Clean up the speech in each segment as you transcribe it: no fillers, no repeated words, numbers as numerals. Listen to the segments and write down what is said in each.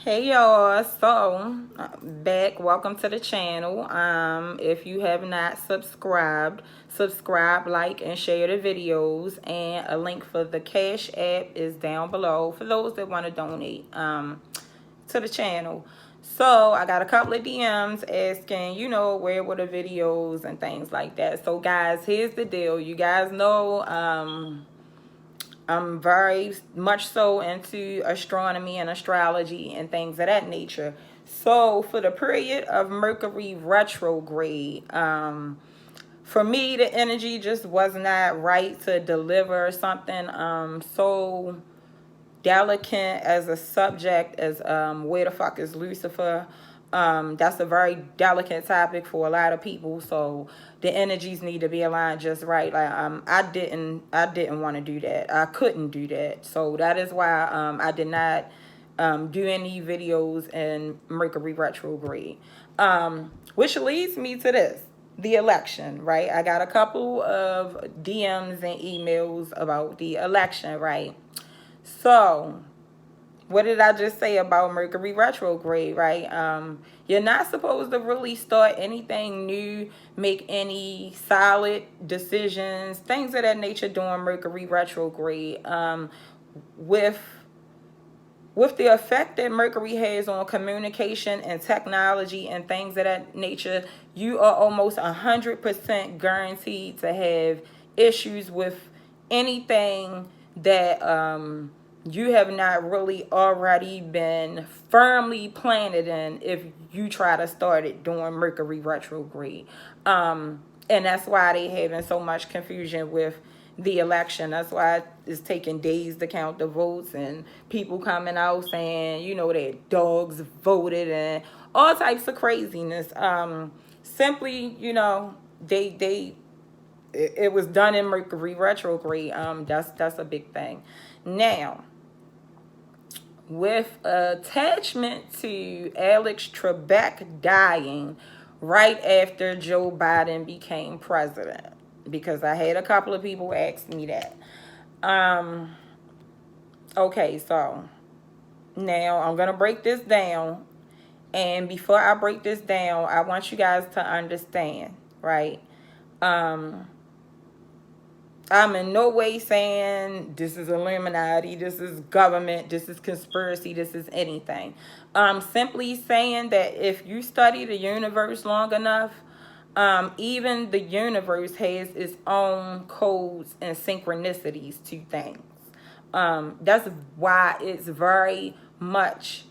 Hey y'all, so back, welcome to the channel. If you have not subscribe, like, and share the videos, and a link for the Cash App is down below for those that want to donate to the channel. So I got a couple of DMs asking, where were the videos and things like that. So guys, here's the deal. You guys know I'm very much so into astronomy and astrology and things of that nature. So for the period of Mercury retrograde, for me, the energy just was not right to deliver something so delicate as a subject as where the fuck is Lucifer. That's a very delicate topic for a lot of people, so the energies need to be aligned just right. Like I didn't want to do that. I couldn't do that, so that is why I did not do any videos in Mercury retrograde. Which leads me to this: the election, right? I got a couple of DMs and emails about the election, right? So, what did I just say about Mercury retrograde, right? You're not supposed to really start anything new, make any solid decisions, things of that nature during Mercury retrograde. With the effect that Mercury has on communication and technology and things of that nature, you are almost 100% guaranteed to have issues with anything that you have not really already been firmly planted in if you try to start it during Mercury retrograde. And that's why they having so much confusion with the election. That's why it's taking days to count the votes, and people coming out saying, that dogs voted and all types of craziness. Simply, it was done in Mercury retrograde. That's a big thing. Now, with attachment to Alex Tribek dying right after Joe Biden became president, because I had a couple of people ask me that. Okay, so now I'm going to break this down. And before I break this down, I want you guys to understand, right? I'm in no way saying this is Illuminati, this is government, this is conspiracy, this is anything. I'm simply saying that if you study the universe long enough, even the universe has its own codes and synchronicities to things. That's why it's very much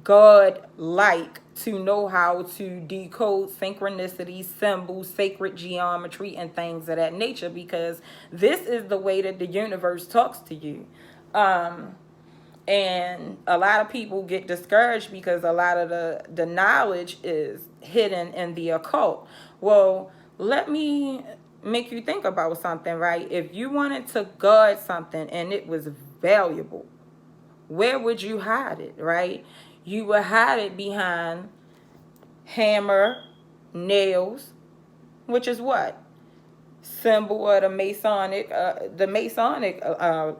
God-like to know how to decode synchronicity, symbols, sacred geometry, and things of that nature, because this is the way that the universe talks to you. And a lot of people get discouraged because a lot of the knowledge is hidden in the occult. Well, let me make you think about something, right? If you wanted to guard something and it was valuable, where would you hide it, right? You would hide it behind hammer, nails, which is what? Symbol of the Masonic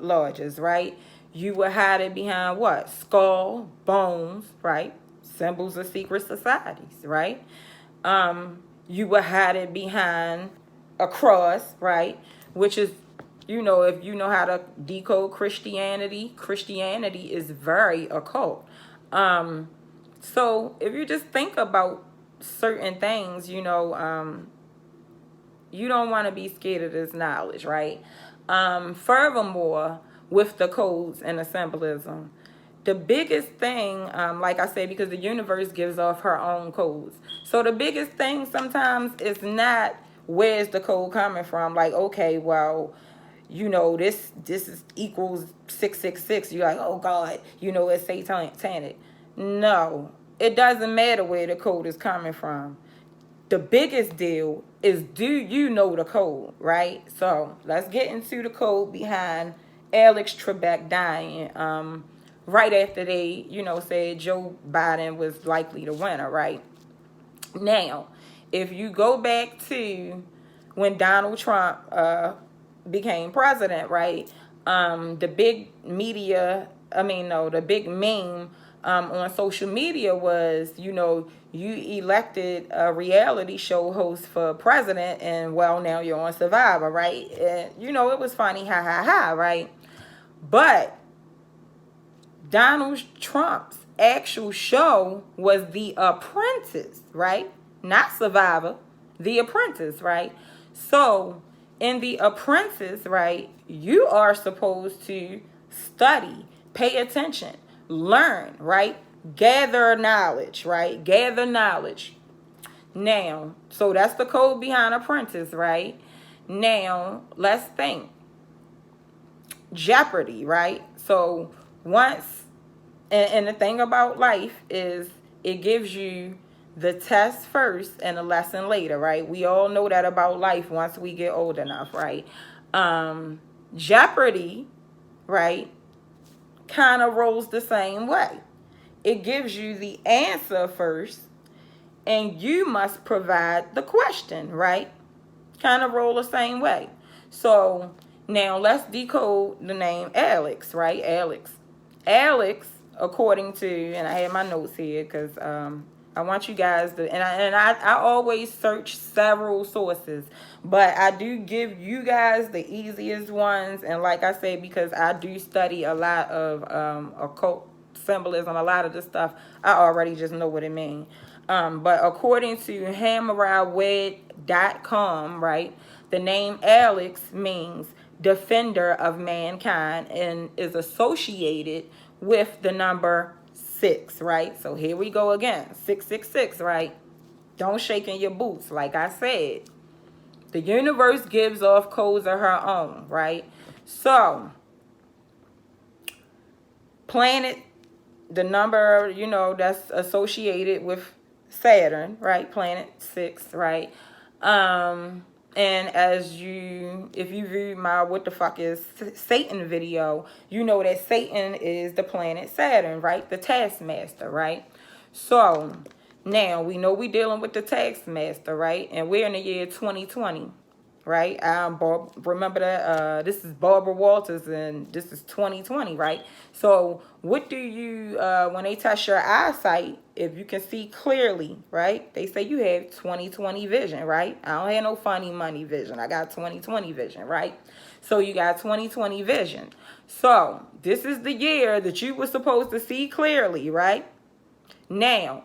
lodges, right? You would hide it behind what? Skull, bones, right? Symbols of secret societies, right? You would hide it behind a cross, right? Which is, if you know how to decode Christianity, Christianity is very occult. So if you just think about certain things, you don't want to be scared of this knowledge, right? Furthermore, with the codes and the symbolism, the biggest thing, like I said, because the universe gives off her own codes. So the biggest thing sometimes is not where's the code coming from. Like, okay, well, this is equals 666. You're like, oh God, it's satanic. No, it doesn't matter where the code is coming from. The biggest deal is, do you know the code, right? So let's get into the code behind Alex Tribek dying. Right after they, said Joe Biden was likely the winner, right? Now, if you go back to when Donald Trump became president, right? The big media, the big meme on social media was, you know, you elected a reality show host for president, and well, now you're on Survivor, right? And, you know, it was funny, ha ha ha, right? But Donald Trump's actual show was The Apprentice, right? Not Survivor, The Apprentice, right? So in The Apprentice, right, you are supposed to study, pay attention, learn, right? Gather knowledge, right? Gather knowledge. Now, so that's the code behind Apprentice, right? Now, let's think. Jeopardy, right? So once, and the thing about life is it gives you the test first and the lesson later, right? We all know that about life once we get old enough, right? Jeopardy, right, kind of rolls the same way. It gives you the answer first, and you must provide the question, right? Kind of roll the same way. So now let's decode the name Alex, right? Alex, according to, and I have my notes here because I want you guys to, and I always search several sources, but I do give you guys the easiest ones. And like I said, because I do study a lot of occult symbolism, a lot of this stuff, I already just know what it means. But according to HammerIWed.com, right, the name Alex means defender of mankind and is associated with the number 6, right? So here we go again, 666, right? Don't shake in your boots. Like I said, the universe gives off codes of her own, right? So planet, the number, you know, that's associated with Saturn, right? Planet 6, right? And as you, if you view my what the fuck is Satan video, you know that Satan is the planet Saturn, right? The taskmaster, right? So now we know we're dealing with the taskmaster, right? And we're in the year 2020, right? Remember that this is Barbara Walters and this is 2020, right? So what do you, when they test your eyesight, if you can see clearly, right? They say you have 20/20 vision, right? I don't have no funny money vision. I got 20/20 vision, right? So you got 20/20 vision. So this is the year that you were supposed to see clearly, right? Now,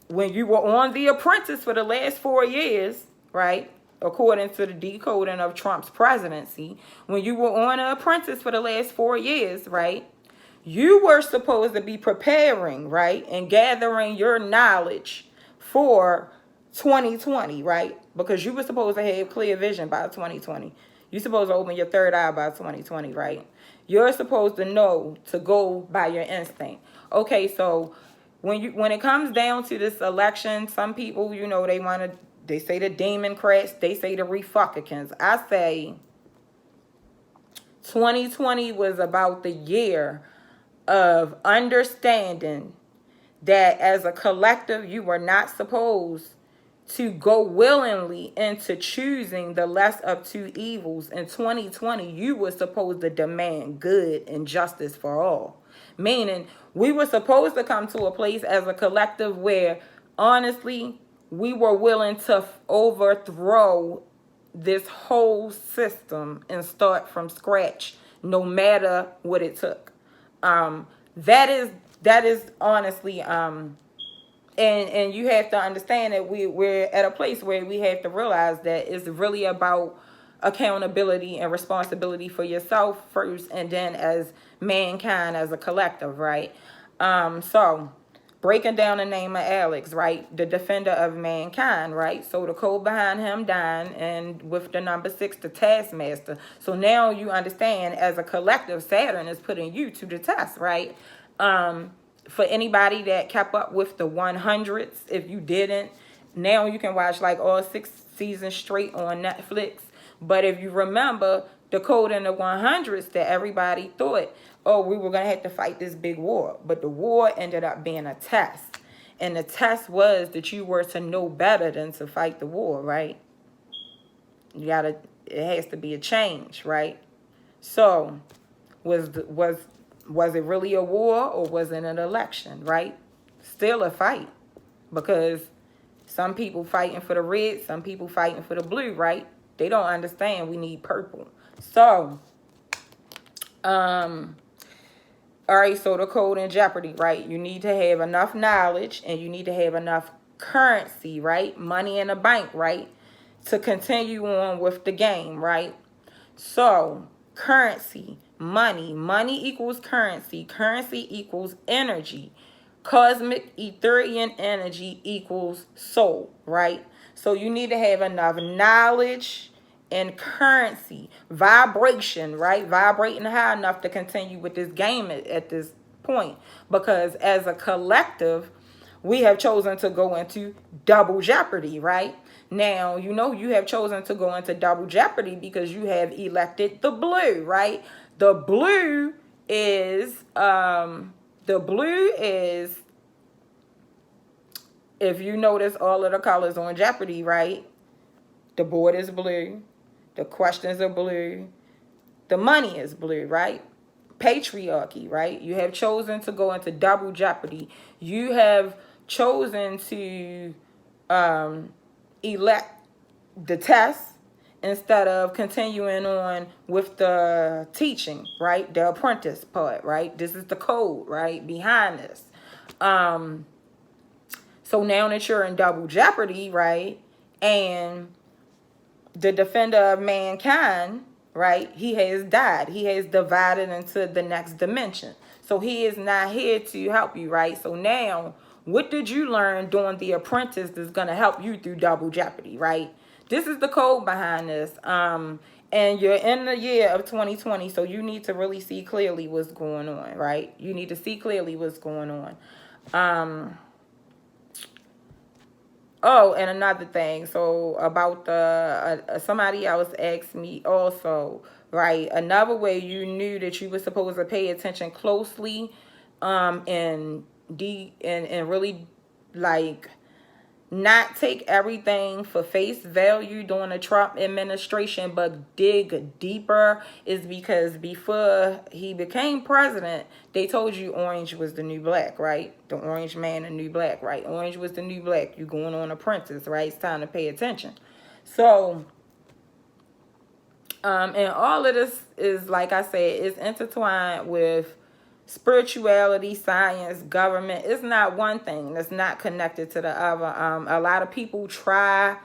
when you were on The Apprentice for the last 4 years, right? According to the decoding of Trump's presidency, when you were on The Apprentice for the last 4 years, right? You were supposed to be preparing, right? And gathering your knowledge for 2020, right? Because you were supposed to have clear vision by 2020. You're supposed to open your third eye by 2020, right? You're supposed to know to go by your instinct. Okay, so when it comes down to this election, some people, you know, they say the Democrats, they say the Republicans. I say 2020 was about the year of understanding that as a collective, you were not supposed to go willingly into choosing the less of two evils. In 2020, you were supposed to demand good and justice for all. Meaning, we were supposed to come to a place as a collective where, honestly, we were willing to overthrow this whole system and start from scratch, no matter what it took. That is honestly, and you have to understand that we're at a place where we have to realize that it's really about accountability and responsibility for yourself first, and then as mankind as a collective, right? So breaking down the name of Alex, right? The defender of mankind, right? So the code behind him dying, and with the number 6, the taskmaster. So now you understand as a collective, Saturn is putting you to the test, right? For anybody that kept up with the 100s, if you didn't, now you can watch like all 6 seasons straight on Netflix. But if you remember the code in the 100s, that everybody thought, oh, we were going to have to fight this big war. But the war ended up being a test. And the test was that you were to know better than to fight the war, right? It has to be a change, right? So was Was it really a war or was it an election, right? Still a fight, because some people fighting for the red, some people fighting for the blue, right? They don't understand we need purple. So, all right, so the code in jeopardy, right? You need to have enough knowledge and you need to have enough currency, right? Money in the bank, right? To continue on with the game, right? So, currency, money equals currency, currency equals energy. Cosmic Etherian energy equals soul, right? So you need to have enough knowledge and currency, vibration, right? Vibrating high enough to continue with this game at this point. Because as a collective, we have chosen to go into double jeopardy, right? Now, you have chosen to go into double jeopardy because you have elected the blue, right? The blue is if you notice all of the colors on Jeopardy, right? The board is blue. The questions are blue. The money is blue, right? Patriarchy, right? You have chosen to go into double jeopardy. You have chosen to elect the test instead of continuing on with the teaching, right? The apprentice part, right? This is the code, right? Behind this. So now that you're in double jeopardy, right? And the defender of mankind, right? He has died. He has divided into the next dimension. So he is not here to help you, right? So now, what did you learn during the apprentice that's going to help you through double jeopardy, right? This is the code behind this. And you're in the year of 2020, so you need to really see clearly what's going on, right? You need to see clearly what's going on. Oh, and another thing, so about the somebody else asked me also, right? Another way you knew that you were supposed to pay attention closely, and really like not take everything for face value during the Trump administration, but dig deeper, is because before he became president, they told you orange was the new black, right? The orange man, the new black, right? Orange was the new black. You going on apprentice, right? It's time to pay attention. So, and all of this is, like I said, is intertwined with spirituality, science, government. It's not one thing that's not connected to the other. A lot of people try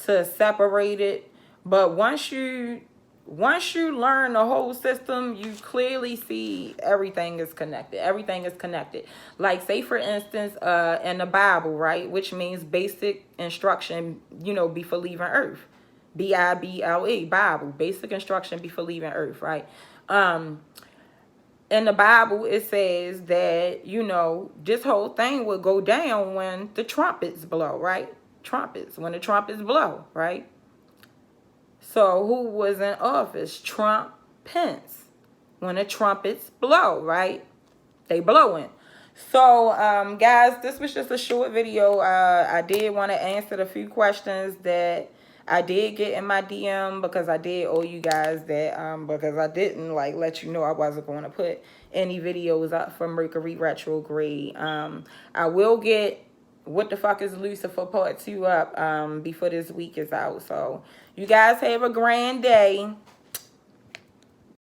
to separate it, but once you learn the whole system, you clearly see everything is connected. Everything is connected. Like, say for instance, in the Bible, right, which means basic instruction, before leaving earth. Bible, Bible, basic instruction before leaving earth, right? In the Bible, it says that, this whole thing will go down when the trumpets blow, right? When the trumpets blow, right? So who was in office? Trump, Pence. When the trumpets blow, right? They blowing. So, guys, this was just a short video. I did want to answer a few questions that I did get in my DM, because I did owe you guys that, because I didn't let you know I wasn't going to put any videos up for Mercury retrograde. I will get What the Fuck is Lucifer Part 2 up before this week is out. So you guys have a grand day.